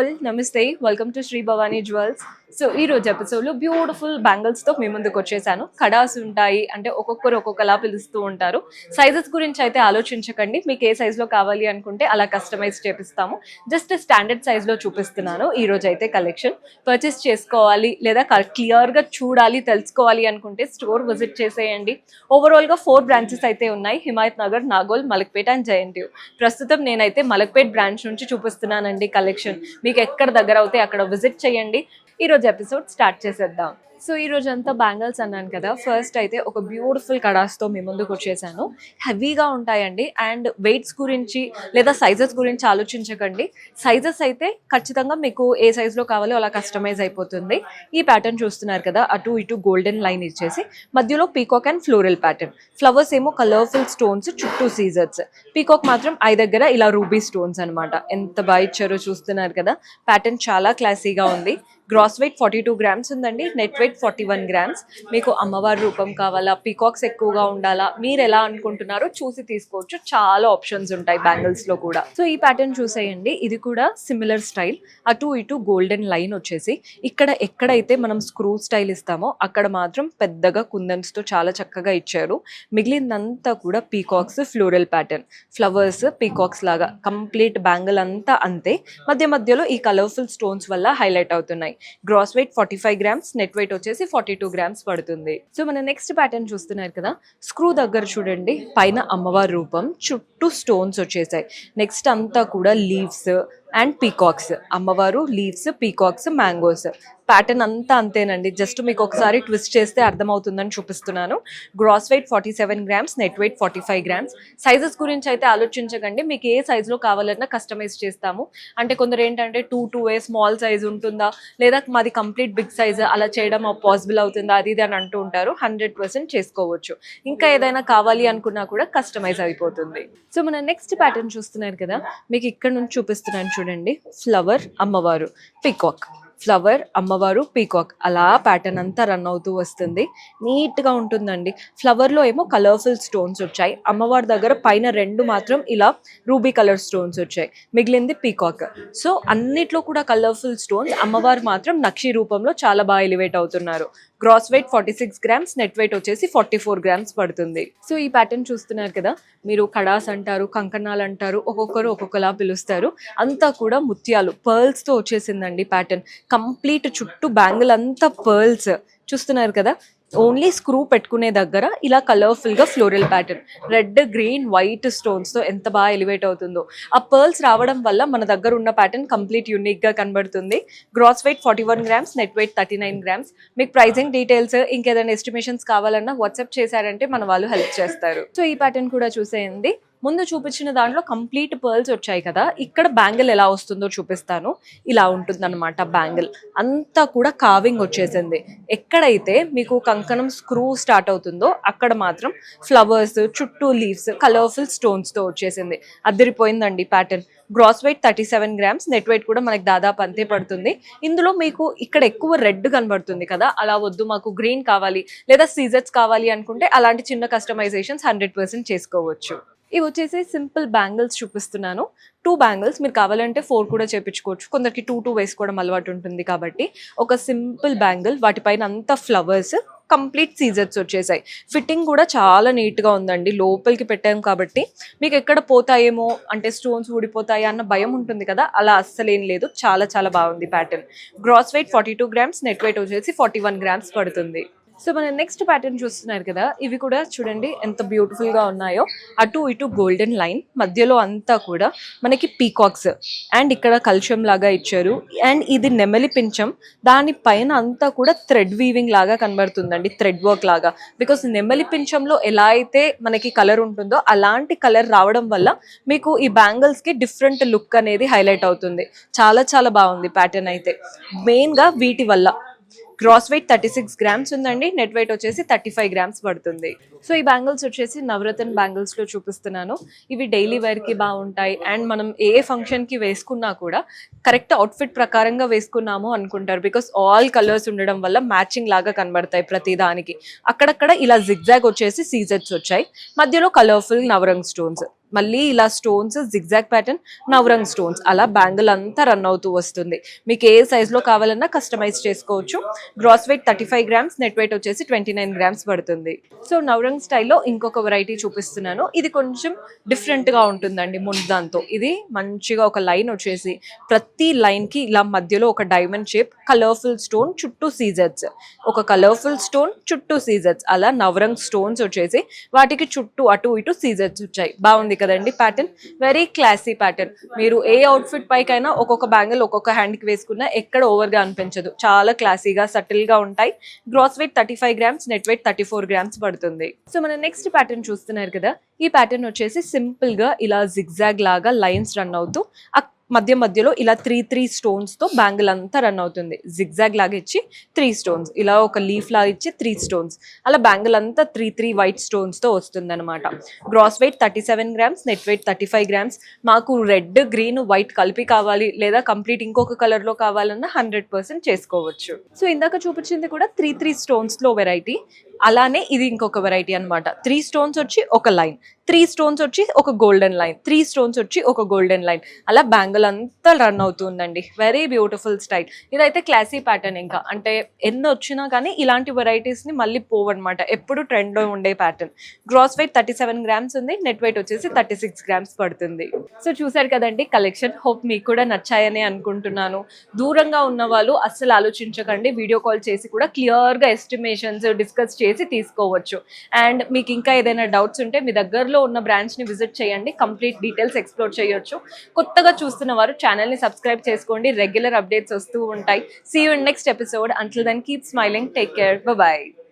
All నమస్తే welcome to Shri Bhavani jewels. So ఈ రోజు ఎపిసోడ్లో బ్యూటిఫుల్ బ్యాంగిల్స్తో మీ ముందుకు వచ్చేసాను. కడాస్ ఉంటాయి, అంటే ఒక్కొక్కరు ఒక్కొక్కలా పిలుస్తూ ఉంటారు. సైజెస్ గురించి అయితే ఆలోచించకండి, మీకు ఏ సైజులో కావాలి అనుకుంటే అలా కస్టమైజ్ చేపిస్తాము. జస్ట్ స్టాండర్డ్ సైజ్లో చూపిస్తున్నాను ఈ రోజు అయితే కలెక్షన్. పర్చేస్ చేసుకోవాలి లేదా క్లియర్గా చూడాలి తెలుసుకోవాలి అనుకుంటే స్టోర్ విజిట్ చేసేయండి. ఓవరాల్గా 4 బ్రాంచెస్ అయితే ఉన్నాయి, హిమాయత్ నగర్, నాగోల్, మలక్పేట అండ్ జయంతి. ప్రస్తుతం నేనైతే మలక్పేట్ బ్రాంచ్ నుంచి చూపిస్తున్నానండి కలెక్షన్. మీకు ఎక్కడ దగ్గర అవుతే అక్కడ విజిట్ చేయండి. ఈరోజు ఎపిసోడ్ స్టార్ట్ చేసేద్దాం. సో ఈ రోజు అంతా బ్యాంగిల్స్ అన్నాను కదా. ఫస్ట్ అయితే ఒక బ్యూటిఫుల్ కడాస్తో మీ ముందుకు వచ్చేసాను. హెవీగా ఉంటాయండి, అండ్ వెయిట్స్ గురించి లేదా సైజెస్ గురించి ఆలోచించకండి. సైజెస్ అయితే ఖచ్చితంగా మీకు ఏ సైజులో కావాలో అలా కస్టమైజ్ అయిపోతుంది. ఈ ప్యాటర్న్ చూస్తున్నారు కదా, అటు ఇటు గోల్డెన్ లైన్ ఇచ్చేసి మధ్యలో peacock and floral pattern. Flowers ఏమో కలర్ఫుల్ స్టోన్స్, చుట్టూ సీజర్స్. పీకాక్ మాత్రం ఐ దగ్గర ఇలా రూబీ స్టోన్స్ అనమాట. ఎంత బాగా ఇచ్చారో చూస్తున్నారు కదా. ప్యాటర్న్ చాలా క్లాసీగా ఉంది. గ్రాస్ వెయిట్ 42 గ్రామ్స్ ఉందండి, నెట్ వెయిట్ 41 గ్రామ్స్. మీకు అమ్మవారి రూపం కావాలా, పీకాక్స్ ఎక్కువగా ఉండాలా, మీరు ఎలా అనుకుంటున్నారో చూసి తీసుకోవచ్చు. చాలా ఆప్షన్స్ ఉంటాయి బ్యాంగిల్స్లో కూడా. సో ఈ ప్యాటర్న్ చూసేయండి, ఇది కూడా సిమిలర్ స్టైల్. అటు ఇటు గోల్డెన్ లైన్ వచ్చేసి ఇక్కడ ఎక్కడైతే మనం స్క్రూ స్టైల్ ఇస్తామో అక్కడ మాత్రం పెద్దగా కుందన్స్తో చాలా చక్కగా ఇచ్చారు. మిగిలిందంతా కూడా peacocks, floral pattern, flowers, peacocks లాగా కంప్లీట్ బ్యాంగిల్ అంతా అంతే. మధ్య మధ్యలో ఈ కలర్ఫుల్ స్టోన్స్ వల్ల హైలైట్ అవుతున్నాయి. Gross weight 45 grams, net weight వచ్చేసి 42 గ్రామ్స్ పడుతుంది. సో మన నెక్స్ట్ ప్యాటర్న్ చూస్తున్నారు కదా, స్క్రూ దగ్గర చూడండి, పైన అమ్మవారి రూపం, చుట్టూ స్టోన్స్ వచ్చేసాయి. నెక్స్ట్ అంతా కూడా లీవ్స్ అండ్ పీకాక్స్, అమ్మవారు, లీవ్స్, పీకాక్స్, మ్యాంగోస్. ప్యాటర్న్ అంతా అంతేనండి, జస్ట్ మీకు ఒకసారి ట్విస్ట్ చేస్తే అర్థమవుతుందని చూపిస్తున్నాను. Gross weight 47 grams, net weight 45 grams. Sizes గురించి అయితే ఆలోచించకండి, మీకు ఏ సైజులో కావాలన్నా కస్టమైజ్ చేస్తాము. అంటే కొందరు ఏంటంటే 2 స్మాల్ సైజ్ ఉంటుందా, లేదా మాది కంప్లీట్ బిగ్ సైజ్ అలా చేయడం పాసిబుల్ అవుతుందా, అది ఇది అని అంటూ ఉంటారు. 100% చేసుకోవచ్చు. ఇంకా ఏదైనా కావాలి అనుకున్నా కూడా కస్టమైజ్ అయిపోతుంది. సో మన నెక్స్ట్ ప్యాటర్న్ చూస్తున్నారు కదా, మీకు ఇక్కడ నుంచి చూపిస్తున్నాను చూడండి. ఫ్లవర్, అమ్మవారు, పీకాక్, ఫ్లవర్, అమ్మవారు, పీకాక్, అలా ప్యాటర్న్ అంతా రన్ అవుతూ వస్తుంది. నీట్గా ఉంటుందండి. ఫ్లవర్లో ఏమో కలర్ఫుల్ స్టోన్స్ వచ్చాయి, అమ్మవారి దగ్గర పైన 2 మాత్రం ఇలా రూబీ కలర్ స్టోన్స్ వచ్చాయి, మిగిలింది పీకాక్. సో అన్నిట్లో కూడా కలర్ఫుల్ స్టోన్స్, అమ్మవారు మాత్రం నక్షి రూపంలో చాలా బాగా ఎలివేట్ అవుతున్నారు. Gross weight 46 grams, net weight వచ్చేసి 44 గ్రామ్స్ పడుతుంది. సో ఈ ప్యాటర్న్ చూస్తున్నారు కదా, మీరు కడాస్ అంటారు, కంకణాలు అంటారు, ఒక్కొక్కరు ఒక్కొక్కలా పిలుస్తారు. అంతా కూడా ముత్యాలు, పర్ల్స్తో వచ్చేసిందండి ప్యాటర్న్. కంప్లీట్ చుట్టూ బ్యాంగిల్ అంతా పర్ల్స్ చూస్తున్నారు కదా. ఓన్లీ స్క్రూ పెట్టుకునే దగ్గర ఇలా కలర్ఫుల్గా floral pattern, red, green, white స్టోన్స్తో ఎంత బాగా ఎలివేట్ అవుతుందో. ఆ పర్ల్స్ రావడం వల్ల మన దగ్గర ఉన్న ప్యాటర్న్ కంప్లీట్ యూనిక్గా కనబడుతుంది. Gross weight 41 grams, net weight 39 grams. మీకు ప్రైజింగ్ డీటెయిల్స్, ఇంకేదైనా ఎస్టిమేషన్స్ కావాలన్నా వాట్సాప్ చేశారంటే మన వాళ్ళు హెల్ప్ చేస్తారు. సో ఈ ప్యాటర్న్ కూడా చూసేయండి. ముందు చూపించిన దాంట్లో కంప్లీట్ పర్ల్స్ వచ్చాయి కదా, ఇక్కడ బ్యాంగిల్ ఎలా వస్తుందో చూపిస్తాను. ఇలా ఉంటుందన్నమాట బ్యాంగిల్ అంతా కూడా కావింగ్ వచ్చేసింది. ఎక్కడైతే మీకు కంకణం స్క్రూ స్టార్ట్ అవుతుందో అక్కడ మాత్రం ఫ్లవర్స్, చుట్టూ లీవ్స్, కలర్ఫుల్ స్టోన్స్తో వచ్చేసింది. అదిరిపోయిందండి pattern. Gross weight 37 grams, net weight కూడా మనకి దాదాపు అంతే పడుతుంది. ఇందులో మీకు ఇక్కడ ఎక్కువ రెడ్ కనబడుతుంది కదా, అలా వద్దు, మాకు గ్రీన్ కావాలి లేదా సీజర్స్ కావాలి అనుకుంటే అలాంటి చిన్న కస్టమైజేషన్స్ 100% చేసుకోవచ్చు. ఇవి వచ్చేసి సింపుల్ బ్యాంగిల్స్ చూపిస్తున్నాను. 2 బ్యాంగిల్స్, మీరు కావాలంటే 4 కూడా చేపించుకోవచ్చు. కొందరికి 2 వేసుకోవడం అలవాటు ఉంటుంది కాబట్టి ఒక సింపుల్ బ్యాంగిల్, వాటిపైన అంతా ఫ్లవర్స్, కంప్లీట్ సీజర్స్ వచ్చేసాయి. ఫిట్టింగ్ కూడా చాలా నీట్గా ఉందండి. లోపలికి పెట్టాము కాబట్టి మీకు ఎక్కడ పోతాయేమో, అంటే స్టోన్స్ ఊడిపోతాయి అన్న భయం ఉంటుంది కదా, అలా అస్సలేం లేదు. చాలా చాలా బాగుంది pattern. Gross weight 42 grams, net weight వచ్చేసి 41 గ్రామ్స్ పడుతుంది. సో మన నెక్స్ట్ ప్యాటర్న్ చూస్తున్నారు కదా, ఇవి కూడా చూడండి ఎంత బ్యూటిఫుల్గా ఉన్నాయో. అటు ఇటు గోల్డెన్ లైన్, మధ్యలో అంతా కూడా మనకి పీకాక్స్ అండ్ ఇక్కడ కల్చం లాగా ఇచ్చారు. అండ్ ఇది నెమలి పించం, దానిపైన అంతా కూడా థ్రెడ్ వీవింగ్ లాగా కనబడుతుందండి, థ్రెడ్ వర్క్ లాగా. బికాస్ నెమలి పించంలో ఎలా అయితే మనకి కలర్ ఉంటుందో అలాంటి కలర్ రావడం వల్ల మీకు ఈ బ్యాంగిల్స్కి డిఫరెంట్ లుక్ అనేది హైలైట్ అవుతుంది. చాలా చాలా బాగుంది ప్యాటర్న్ అయితే, మెయిన్గా వీటి వల్ల. గ్రాస్ వెయిట్ 36 గ్రామ్స్ ఉందండి, నెట్ వెయిట్ వచ్చేసి 35 గ్రామ్స్ పడుతుంది. సో ఈ బ్యాంగిల్స్ వచ్చేసి నవరత్న బ్యాంగిల్స్లో చూపిస్తున్నాను. ఇవి డైలీ వేర్కి బాగుంటాయి, అండ్ మనం ఏ ఫంక్షన్కి వేసుకున్నా కూడా కరెక్ట్ అవుట్ఫిట్ ప్రకారంగా వేసుకున్నాము అనుకుంటారు. బికాస్ ఆల్ కలర్స్ ఉండడం వల్ల మ్యాచింగ్ లాగా కనబడతాయి ప్రతి దానికి. అక్కడక్కడ ఇలా జిగ్జాగ్ వచ్చేసి సీజర్స్ వచ్చాయి, మధ్యలో కలర్ఫుల్ నవరంగ్ స్టోన్స్. మళ్ళీ ఇలా stones zigzag pattern, Navrang stones, అలా బ్యాంగిల్ అంతా రన్ అవుతూ వస్తుంది. మీకు ఏ సైజ్ లో కావాలన్నా కస్టమైజ్ చేసుకోవచ్చు. Gross weight 35 grams, net weight వచ్చేసి 29 గ్రామ్స్ పడుతుంది. సో నవరంగ్ స్టైల్లో ఇంకొక వెరైటీ చూపిస్తున్నాను. ఇది కొంచెం డిఫరెంట్ గా ఉంటుందండి ముల్దాన్తో. ఇది మంచిగా ఒక లైన్ వచ్చేసి ప్రతి లైన్ కి ఇలా మధ్యలో ఒక డైమండ్ షేప్, కలర్ఫుల్ స్టోన్, చుట్టూ సీజర్స్, ఒక కలర్ఫుల్ స్టోన్ చుట్టూ సీజర్స్, అలా నవరంగ్ స్టోన్స్ వచ్చేసి వాటికి చుట్టూ అటు ఇటు సీజర్స్ వచ్చాయి. బాగుంది కదండి ప్యాటర్న్, వెరీ క్లాసీ ప్యాటర్న్. మీరు ఏ అవుట్ఫిట్ పైకైనా ఒక్కొక్క బ్యాంగిల్ ఒక్కొక్క హ్యాండ్ కి వేసుకున్నా ఎక్కడ ఓవర్ గా అనిపించదు. చాలా క్లాసీగా సటిల్ గా ఉంటాయి. Gross weight 35 grams, net weight 34 grams పడుతుంది. సో మన నెక్స్ట్ ప్యాటర్న్ చూస్తున్నారు కదా, ఈ ప్యాటర్న్ వచ్చేసి సింపుల్ గా ఇలా జిగ్జాగ్ లాగా లైన్స్ రన్ అవుతూ మధ్య మధ్యలో ఇలా 3 స్టోన్స్ తో బ్యాంగిల్ అంతా రన్ అవుతుంది. జిగ్జాగ్ లాగా ఇచ్చి 3 స్టోన్స్, ఇలా ఒక లీఫ్ లాగా ఇచ్చి 3 స్టోన్స్, అలా బ్యాంగిల్ అంతా 3 వైట్ స్టోన్స్ తో వస్తుంది అనమాట. Gross weight 37 grams, net weight 35 grams. మాకు రెడ్, గ్రీన్, వైట్ కలిపి కావాలి లేదా కంప్లీట్ ఇంకొక కలర్ లో కావాలన్నా 100% చేసుకోవచ్చు. సో ఇందాక చూపించింది కూడా 3 స్టోన్స్ లో వెరైటీ, అలానే ఇది ఇంకొక వెరైటీ అనమాట. 3 స్టోన్స్ వచ్చి ఒక లైన్, 3 స్టోన్స్ వచ్చి ఒక గోల్డెన్ లైన్, 3 స్టోన్స్ వచ్చి ఒక గోల్డెన్ లైన్, అలా బ్యాంగిల్ అంతా రన్ అవుతుందండి. Very beautiful style. ఇదైతే క్లాసీ ప్యాటర్న్. ఇంకా అంటే ఎన్ని వచ్చినా కానీ ఇలాంటి వెరైటీస్ ని మళ్ళీ పోవన్నమాట, ఎప్పుడు ట్రెండ్ లో ఉండే ప్యాటర్న్. గ్రాస్ వెయిట్ 37 గ్రామ్స్ ఉంది, నెట్ వెయిట్ వచ్చేసి 36 గ్రామ్స్ పడుతుంది. సో చూసారు కదండి కలెక్షన్. హోప్ మీకు కూడా నచ్చాయని అనుకుంటున్నాను. దూరంగా ఉన్న వాళ్ళు అస్సలు ఆలోచించకండి, వీడియో కాల్ చేసి కూడా క్లియర్ గా ఎస్టిమేషన్స్ డిస్కస్ చేసి తీసుకోవచ్చు. అండ్ మీకు ఇంకా ఏదైనా డౌట్స్ ఉంటే మీ దగ్గరలో ఉన్న బ్రాంచ్ ని విజిట్ చేయండి, కంప్లీట్ డీటెయిల్స్ ఎక్స్ప్లోర్ చేయొచ్చు. కొత్తగా చూస్తున్న వారు ఛానల్ ని సబ్స్క్రైబ్ చేసుకోండి, రెగ్యులర్ అప్డేట్స్ వస్తూ ఉంటాయి. See you in next episode. Until then keep smiling, take care, bye by.